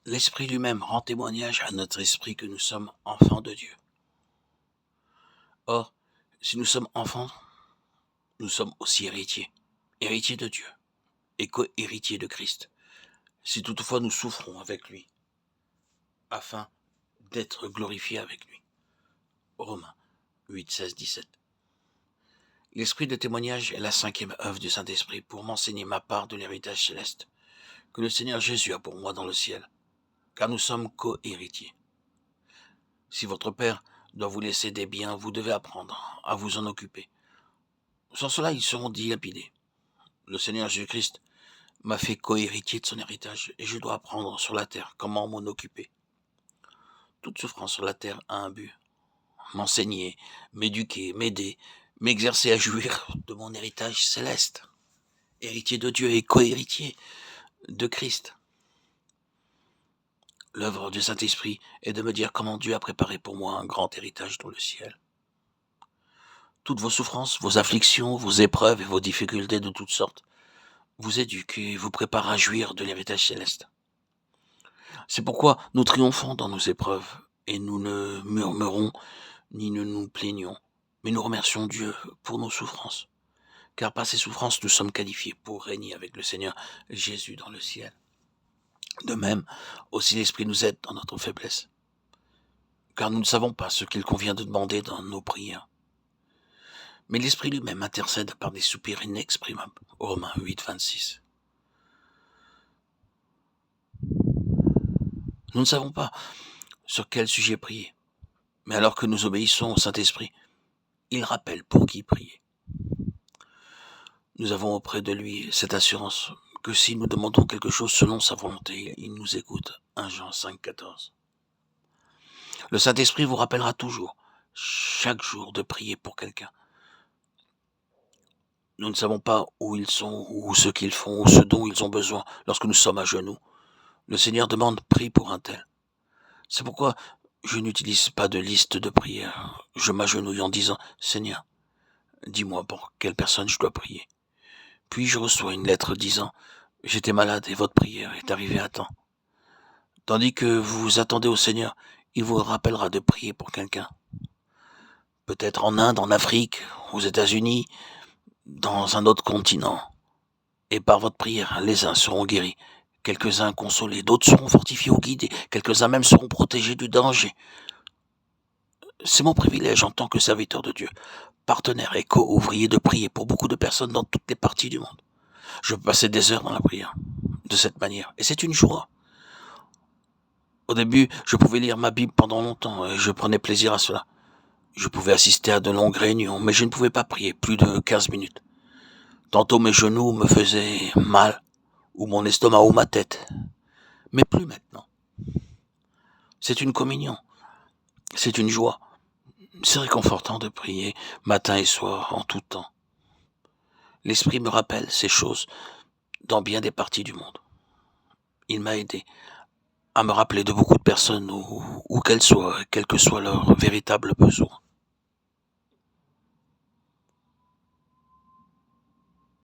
L'Esprit lui-même rend témoignage à notre esprit que nous sommes enfants de Dieu. Or, si nous sommes enfants, nous sommes aussi héritiers, héritiers de Dieu et co-héritiers de Christ, si toutefois nous souffrons avec lui, afin d'être glorifiés avec lui. Romains 8, 16, 17. L'esprit de témoignage est la 5e œuvre du Saint-Esprit pour m'enseigner ma part de l'héritage céleste que le Seigneur Jésus a pour moi dans le ciel, car nous sommes co-héritiers. Si votre Père doit vous laisser des biens, vous devez apprendre à vous en occuper. Sans cela, ils seront dilapidés. Le Seigneur Jésus-Christ m'a fait co-héritier de son héritage et je dois apprendre sur la terre comment m'en occuper. Toute souffrance sur la terre a un but. M'enseigner, m'éduquer, m'aider, m'exercer à jouir de mon héritage céleste. Héritier de Dieu et co-héritier de Christ. L'œuvre du Saint-Esprit est de me dire comment Dieu a préparé pour moi un grand héritage dans le ciel. Toutes vos souffrances, vos afflictions, vos épreuves et vos difficultés de toutes sortes vous éduquent et vous préparent à jouir de l'héritage céleste. C'est pourquoi nous triomphons dans nos épreuves et nous ne murmurons ni ne nous plaignons, mais nous remercions Dieu pour nos souffrances, car par ces souffrances nous sommes qualifiés pour régner avec le Seigneur Jésus dans le ciel. De même, aussi l'Esprit nous aide dans notre faiblesse, car nous ne savons pas ce qu'il convient de demander dans nos prières. Mais l'Esprit lui-même intercède par des soupirs inexprimables. Romains 8, 26. Nous ne savons pas sur quel sujet prier, mais alors que nous obéissons au Saint-Esprit, il rappelle pour qui prier. Nous avons auprès de lui cette assurance que si nous demandons quelque chose selon sa volonté, il nous écoute. 1 Jean 5, 14. Le Saint-Esprit vous rappellera toujours, chaque jour, de prier pour quelqu'un. Nous ne savons pas où ils sont, ou ce qu'ils font, ou ce dont ils ont besoin lorsque nous sommes à genoux. Le Seigneur demande « prie pour un tel ». C'est pourquoi je n'utilise pas de liste de prières. Je m'agenouille en disant « Seigneur, dis-moi pour quelle personne je dois prier ». Puis je reçois une lettre disant « J'étais malade et votre prière est arrivée à temps ». Tandis que vous attendez au Seigneur, il vous rappellera de prier pour quelqu'un. Peut-être en Inde, en Afrique, aux États-Unis, dans un autre continent. Et par votre prière, les uns seront guéris, quelques-uns consolés, d'autres seront fortifiés ou guidés, quelques-uns même seront protégés du danger. C'est mon privilège en tant que serviteur de Dieu, partenaire et co-ouvrier de prier pour beaucoup de personnes dans toutes les parties du monde. Je peux passer des heures dans la prière, de cette manière, et c'est une joie. Au début, je pouvais lire ma Bible pendant longtemps, et je prenais plaisir à cela. Je pouvais assister à de longues réunions, mais je ne pouvais pas prier plus de 15 minutes. Tantôt mes genoux me faisaient mal, ou mon estomac ou ma tête. Mais plus maintenant. C'est une communion. C'est une joie. C'est réconfortant de prier matin et soir, en tout temps. L'Esprit me rappelle ces choses dans bien des parties du monde. Il m'a aidé à me rappeler de beaucoup de personnes où qu'elles soient, quel que soit leur véritable besoin.